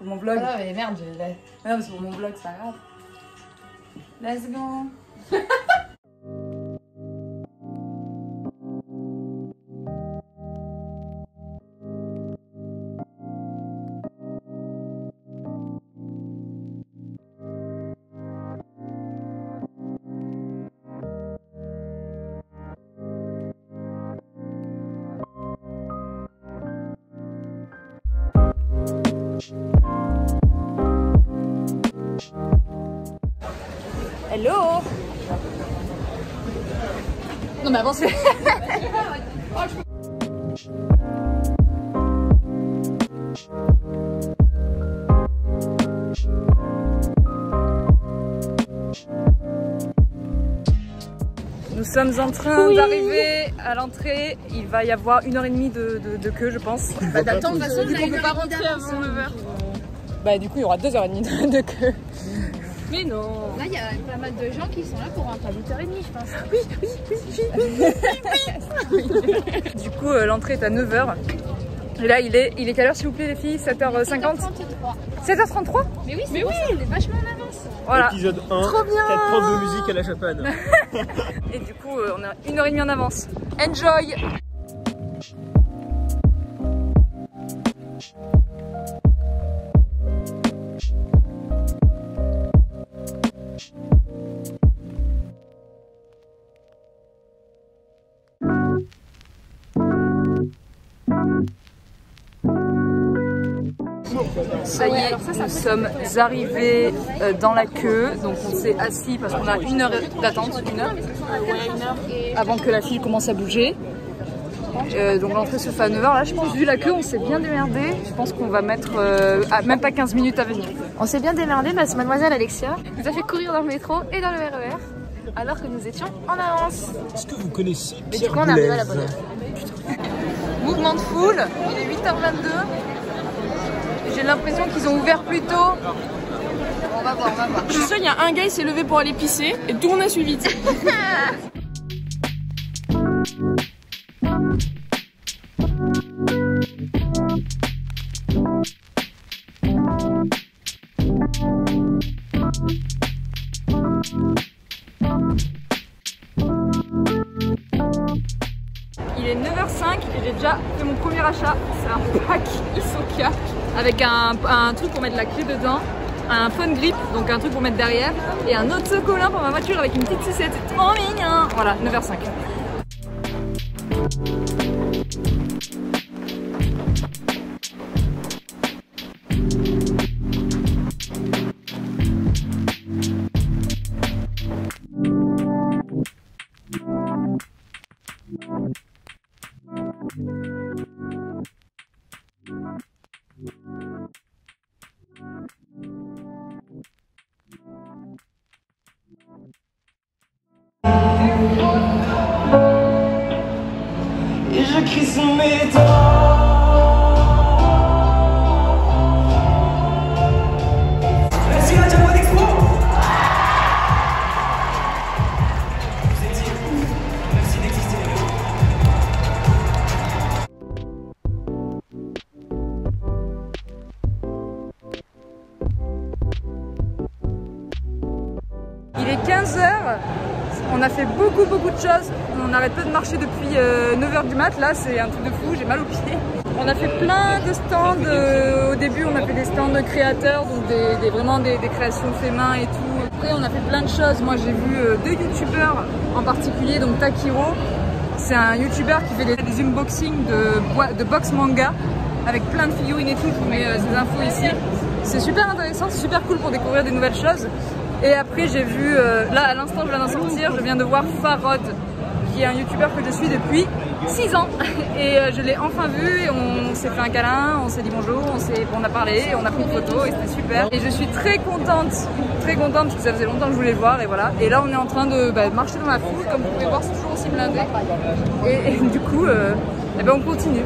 Pour mon vlog. Ah mais merde, je l'ai. Non, mais c'est pour mon vlog, c'est pas grave. Let's go. Hello. Non mais avancez. Nous sommes en train d'arriver à l'entrée. Il va y avoir 1h30 de queue, je pense. Bah d'attendre, de toute façon, on peut pas rentrer avant 9h. Bah du coup, il y aura 2h30 de queue. Mais non. Là, il y a pas mal de gens qui sont là pour rentrer à 8h30, je pense. Oui. Du coup, l'entrée est à 9h. Et là, il est quelle heure s'il vous plaît les filles? 7h50? 7h33. Mais oui, c'est on est vachement en avance. Voilà. Épisode 1, trop bien. 4 profs de musique à la Japan. Et du coup, on a 1h30 en avance. Enjoy. Ça y est, nous sommes arrivés dans la queue, donc on s'est assis parce qu'on a 1 heure d'attente, 1 heure, avant que la file commence à bouger. Donc l'entrée se fait à 9h, là je pense vu la queue on s'est bien démerdé, je pense qu'on va mettre même pas 15 minutes à venir. On s'est bien démerdé parce que mademoiselle Alexia nous a fait courir dans le métro et dans le RER alors que nous étions en avance. Est-ce que vous connaissez Mais Pierre du coup on est arrivé à la Boulez? bonne heure. Mouvement de foule, il est 8h22. J'ai l'impression qu'ils ont ouvert plus tôt. On va voir, on va voir. Je suis sûre, il y a un gars, il s'est levé pour aller pisser et tout le monde a suivi. Il est 9h05 et j'ai déjà fait mon premier achat. C'est un pack Isoka avec un truc pour mettre la clé dedans, un phone grip, donc un truc pour mettre derrière, et un autocollant pour ma voiture avec une petite sucette. C'est trop mignon. Voilà, 9h05. Et je crie sous mes dents. Merci la Japan Expo. Vous étiez ouf. Merci d'exister les gars. Il est 15h. On a fait beaucoup de choses. On n'arrête pas de marcher depuis 9h du mat. Là, c'est un truc de fou. J'ai mal aux pieds. On a fait plein de stands. Au début, on a fait des stands de créateurs, donc vraiment des créations fait main et tout. Après, on a fait plein de choses. Moi, j'ai vu 2 youtubeurs en particulier, donc Takiro. C'est un youtubeur qui fait des unboxings de box manga avec plein de figurines et tout. Je vous mets ces infos ici. C'est super intéressant, c'est super cool pour découvrir des nouvelles choses. Et après j'ai vu, là à l'instant je viens d'en sortir, je viens de voir Farod, qui est un youtubeur que je suis depuis 6 ans. Et je l'ai enfin vu, et on s'est fait un câlin, on s'est dit bonjour, on a parlé, on a pris une photo et c'était super. Et je suis très contente parce que ça faisait longtemps que je voulais le voir et voilà. Et là on est en train de marcher dans la foule, comme vous pouvez voir c'est toujours aussi blindé. Et du coup, on continue.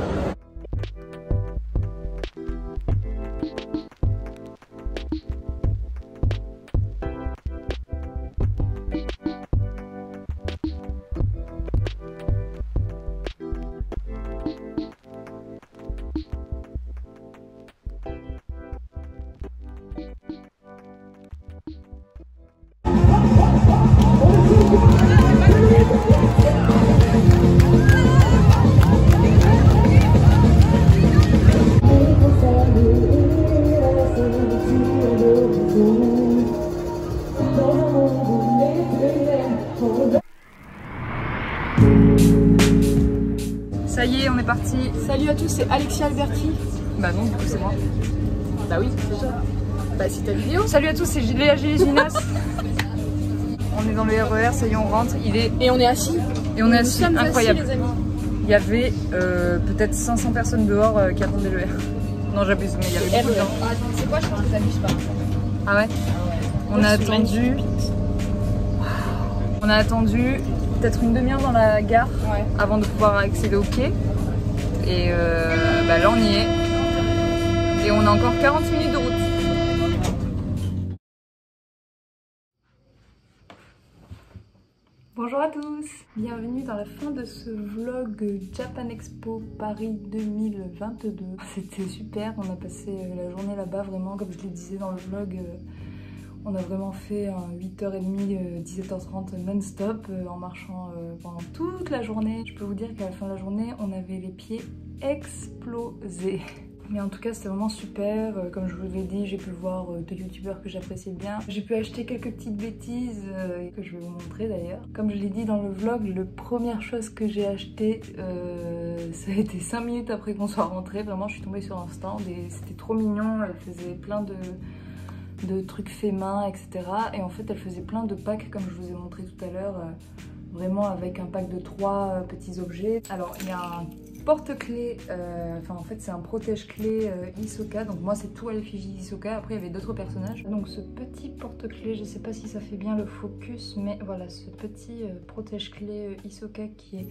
Ça y est, on est parti. Salut à tous, c'est Alexia Alberti. Bah non, du coup c'est moi. Bah oui, déjà. Bah c'est ta vidéo. Salut à tous, c'est Léa Géliginas. On est dans le RER, ça y est, on rentre. Et on est assis. Et on est assis, Nous sommes incroyable. assis, les amis. Il y avait peut-être 500 personnes dehors qui attendaient le R. Non, j'abuse, mais il y avait beaucoup de gens. Ah, c'est quoi, je pense que t'abuses pas. Ah ouais? On a attendu. On a attendu peut-être une demi-heure dans la gare avant de pouvoir accéder au quai. Et bah là on y est. Et on a encore 40 minutes de route. Bonjour à tous, bienvenue dans la fin de ce vlog Japan Expo Paris 2022. C'était super, on a passé la journée là-bas vraiment, comme je le disais dans le vlog. On a vraiment fait un 8h30, 17h30 non-stop en marchant pendant toute la journée. Je peux vous dire qu'à la fin de la journée, on avait les pieds explosés. Mais en tout cas, c'était vraiment super. Comme je vous l'ai dit, j'ai pu voir deux youtubeurs que j'appréciais bien. J'ai pu acheter quelques petites bêtises que je vais vous montrer d'ailleurs. Comme je l'ai dit dans le vlog, la première chose que j'ai acheté, ça a été 5 minutes après qu'on soit rentré. Vraiment, je suis tombée sur un stand et c'était trop mignon. Elle faisait plein de trucs faits main, etc. Et en fait, elle faisait plein de packs, comme je vous ai montré tout à l'heure, vraiment avec un pack de 3 petits objets. Alors, il y a un porte-clés, enfin en fait c'est un protège-clés Hisoka, donc moi c'est tout à l'effigie Hisoka. Après il y avait d'autres personnages. Donc ce petit porte-clés, je sais pas si ça fait bien le focus, mais voilà, ce petit protège-clés Hisoka qui est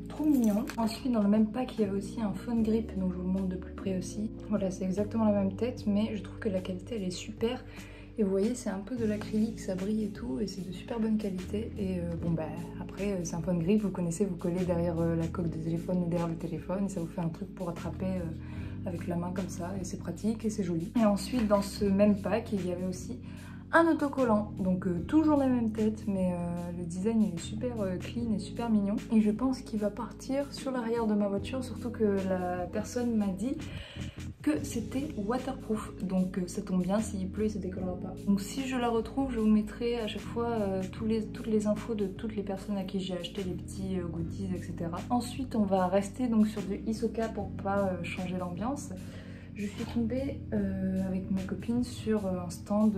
trop mignon. Ensuite dans le même pack il y avait aussi un phone grip, donc je vous le montre de plus près aussi. Voilà, c'est exactement la même tête, mais je trouve que la qualité elle est super. Et vous voyez, c'est un peu de l'acrylique, ça brille et tout, et c'est de super bonne qualité. Et bon bah après c'est un phone grip, vous connaissez, vous collez derrière la coque de téléphone ou derrière le téléphone, et ça vous fait un truc pour attraper avec la main comme ça, et c'est pratique et c'est joli. Et ensuite dans ce même pack, il y avait aussi un autocollant, donc toujours la même tête, mais le design il est super clean et super mignon. Et je pense qu'il va partir sur l'arrière de ma voiture, surtout que la personne m'a dit que c'était waterproof, donc ça tombe bien, s'il pleut il se décollera pas. Donc si je la retrouve, je vous mettrai à chaque fois toutes les infos de toutes les personnes à qui j'ai acheté les petits goodies, etc. Ensuite on va rester donc sur du Hisoka pour pas changer l'ambiance. Je suis tombée avec ma copine sur un stand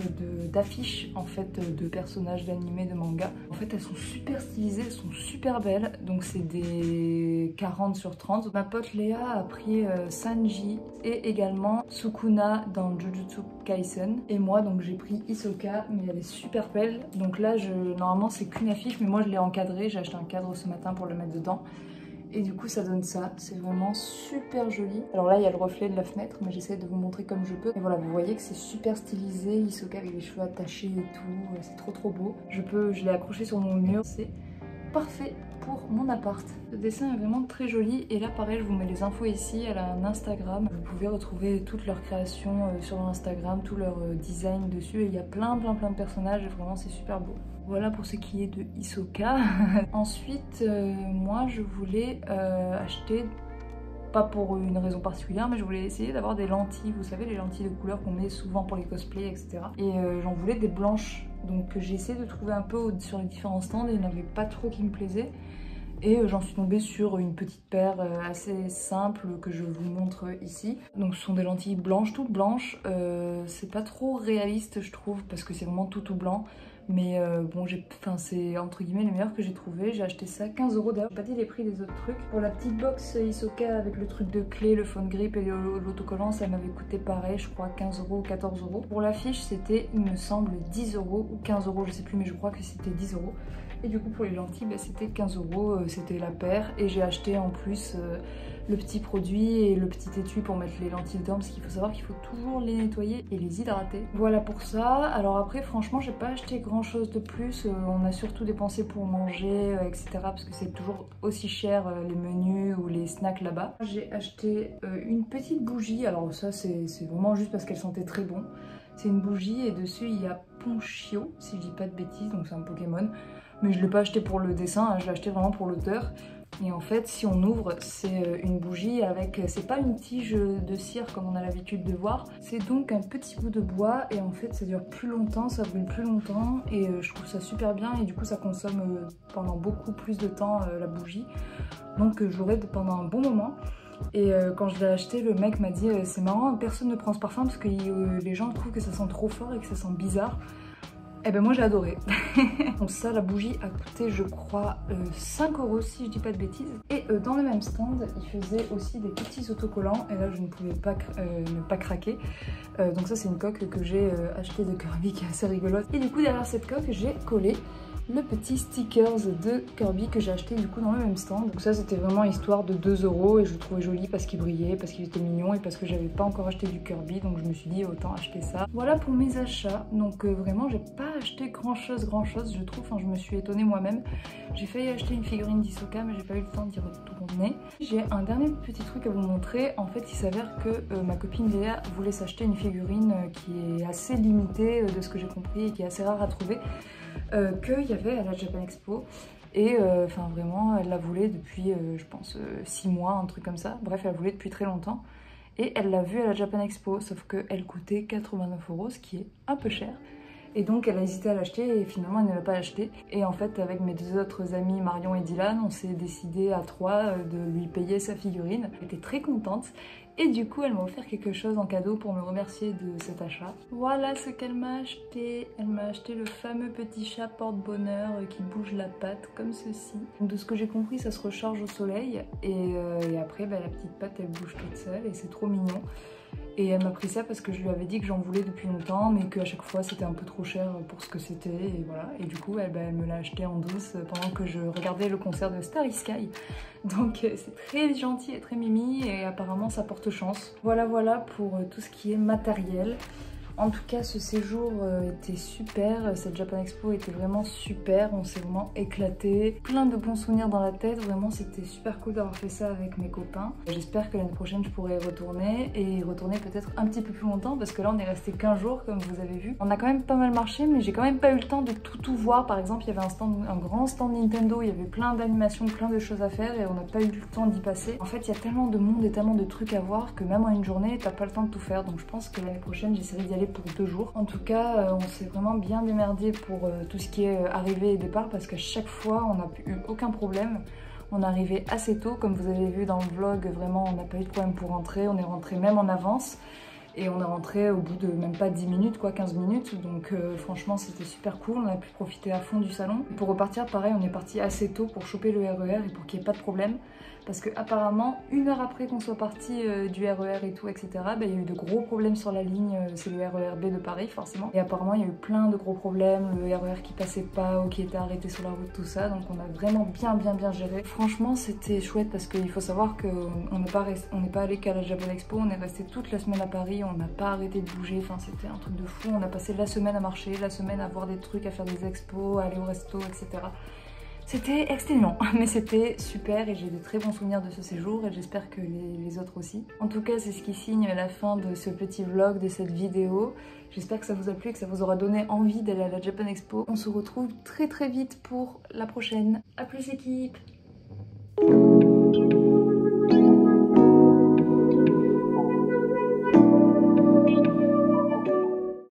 d'affiches en fait de personnages d'animé, de manga. En fait elles sont super stylisées, elles sont super belles, donc c'est des 40 sur 30. Ma pote Léa a pris Sanji et également Sukuna dans Jujutsu Kaisen. Et moi donc j'ai pris Hisoka, mais elle est super belle. Donc là normalement c'est qu'une affiche, mais moi je l'ai encadrée, j'ai acheté un cadre ce matin pour le mettre dedans. Et du coup ça donne ça, c'est vraiment super joli. Alors là il y a le reflet de la fenêtre, mais j'essaie de vous montrer comme je peux. Et voilà, vous voyez que c'est super stylisé, Hisoka avec les cheveux attachés et tout, c'est trop beau. Je l'ai accroché sur mon mur, c'est parfait pour mon appart. Le dessin est vraiment très joli, et là pareil je vous mets les infos ici. Elle a un Instagram, vous pouvez retrouver toutes leurs créations sur Instagram, tout leur design dessus, et il y a plein de personnages et vraiment c'est super beau. Voilà pour ce qui est de Hisoka. Ensuite, moi je voulais acheter, pas pour une raison particulière, mais je voulais essayer d'avoir des lentilles, vous savez les lentilles de couleur qu'on met souvent pour les cosplays, etc. Et j'en voulais des blanches, donc j'ai essayé de trouver un peu sur les différents stands et il n'y en avait pas trop qui me plaisaient. Et j'en suis tombée sur une petite paire assez simple que je vous montre ici. Donc ce sont des lentilles blanches, toutes blanches. C'est pas trop réaliste je trouve, parce que c'est vraiment tout blanc. Mais bon, c'est entre guillemets les meilleurs que j'ai trouvé. J'ai acheté ça 15 €. D'ailleurs, j'ai pas dit les prix des autres trucs. Pour la petite box Hisoka avec le truc de clé, le phone grip et l'autocollant, ça m'avait coûté pareil, je crois 15 € ou 14 €. Pour l'affiche, c'était, il me semble, 10 € ou 15 €, je sais plus, mais je crois que c'était 10 €. Et du coup, pour les lentilles, bah, c'était 15 €, c'était la paire. Et j'ai acheté en plus le petit produit et le petit étui pour mettre les lentilles dedans, parce qu'il faut savoir qu'il faut toujours les nettoyer et les hydrater. Voilà pour ça. Alors après franchement j'ai pas acheté grand chose de plus, on a surtout dépensé pour manger, etc. parce que c'est toujours aussi cher les menus ou les snacks là-bas. J'ai acheté une petite bougie, alors ça c'est vraiment juste parce qu'elle sentait très bon. C'est une bougie et dessus il y a Ponchio, si je dis pas de bêtises, donc c'est un Pokémon. Mais je l'ai pas acheté pour le dessin, hein, je l'ai acheté vraiment pour l'auteur. Et en fait, si on ouvre, c'est une bougie avec, c'est pas une tige de cire comme on a l'habitude de voir, c'est donc un petit bout de bois et en fait ça dure plus longtemps, ça brûle plus longtemps et je trouve ça super bien et du coup ça consomme pendant beaucoup plus de temps la bougie. Donc je l'aurai pendant un bon moment. Et quand je l'ai acheté, le mec m'a dit c'est marrant, personne ne prend ce parfum parce que les gens trouvent que ça sent trop fort et que ça sent bizarre. Et ben moi j'ai adoré. Donc ça, la bougie a coûté je crois 5 € si je dis pas de bêtises. Et dans le même stand, il faisait aussi des petits autocollants et là je ne pouvais pas ne pas craquer. Donc ça c'est une coque que j'ai achetée de Kirby qui est assez rigolote. Et du coup derrière cette coque j'ai collé le petit stickers de Kirby que j'ai acheté du coup dans le même stand. Donc ça c'était vraiment histoire de 2 € et je le trouvais joli parce qu'il brillait, parce qu'il était mignon et parce que j'avais pas encore acheté du Kirby, donc je me suis dit autant acheter ça. Voilà pour mes achats. Donc vraiment j'ai pas acheté grand chose je trouve, enfin je me suis étonnée moi-même. J'ai failli acheter une figurine d'Hisoka mais j'ai pas eu le temps d'y retourner. J'ai un dernier petit truc à vous montrer. En fait il s'avère que ma copine Léa voulait s'acheter une figurine qui est assez limitée de ce que j'ai compris et qui est assez rare à trouver. Qu'il y avait à la Japan Expo et enfin vraiment elle la voulait depuis je pense 6 mois, un truc comme ça. Bref, elle la voulait depuis très longtemps et elle l'a vue à la Japan Expo, sauf qu'elle coûtait 89 €, ce qui est un peu cher. Et donc elle a hésité à l'acheter et finalement elle ne l'a pas acheté. Et en fait avec mes deux autres amis Marion et Dylan, on s'est décidé à 3 de lui payer sa figurine. Elle était très contente et du coup elle m'a offert quelque chose en cadeau pour me remercier de cet achat. Voilà ce qu'elle m'a acheté. Elle m'a acheté le fameux petit chat porte-bonheur qui bouge la patte comme ceci. Donc de ce que j'ai compris ça se recharge au soleil et après la petite patte elle bouge toute seule et c'est trop mignon. Et elle m'a pris ça parce que je lui avais dit que j'en voulais depuis longtemps mais qu'à chaque fois c'était un peu trop cher pour ce que c'était et voilà. Et du coup elle me l'a acheté en douce pendant que je regardais le concert de Starry Sky. Donc c'est très gentil et très mimi et apparemment ça porte chance. Voilà pour tout ce qui est matériel. En tout cas ce séjour était super, cette Japan Expo était vraiment super, on s'est vraiment éclaté, plein de bons souvenirs dans la tête, vraiment c'était super cool d'avoir fait ça avec mes copains. J'espère que l'année prochaine je pourrai y retourner et y retourner peut-être un petit peu plus longtemps parce que là on est resté 15 jours comme vous avez vu. On a quand même pas mal marché mais j'ai quand même pas eu le temps de tout voir. Par exemple il y avait un grand stand Nintendo, il y avait plein d'animations, plein de choses à faire et on n'a pas eu le temps d'y passer. En fait il y a tellement de monde et tellement de trucs à voir que même en une journée t'as pas le temps de tout faire, donc je pense que l'année prochaine j'essaierai d'y aller pour 2 jours. En tout cas on s'est vraiment bien démerdé pour tout ce qui est arrivée et départ parce qu'à chaque fois on n'a eu aucun problème. On est arrivé assez tôt comme vous avez vu dans le vlog, vraiment on n'a pas eu de problème pour rentrer, on est rentré même en avance et on est rentré au bout de même pas 10 minutes quoi, 15 minutes, donc franchement c'était super cool, on a pu profiter à fond du salon. Pour repartir pareil on est parti assez tôt pour choper le RER et pour qu'il n'y ait pas de problème. Parce que apparemment, 1 heure après qu'on soit parti du RER et tout, etc., il y a eu de gros problèmes sur la ligne, c'est le RER B de Paris forcément. Et apparemment, il y a eu plein de gros problèmes, le RER qui passait pas ou qui était arrêté sur la route, tout ça. Donc on a vraiment bien géré. Franchement, c'était chouette parce qu'il faut savoir qu'on n'est pas allé qu'à la Japan Expo, on est resté toute la semaine à Paris, on n'a pas arrêté de bouger, enfin c'était un truc de fou. On a passé la semaine à marcher, la semaine à voir des trucs, à faire des expos, à aller au resto, etc. C'était exténuant, mais c'était super et j'ai de très bons souvenirs de ce séjour et j'espère que les autres aussi. En tout cas, c'est ce qui signe la fin de ce petit vlog, de cette vidéo. J'espère que ça vous a plu et que ça vous aura donné envie d'aller à la Japan Expo. On se retrouve très vite pour la prochaine. A plus équipe!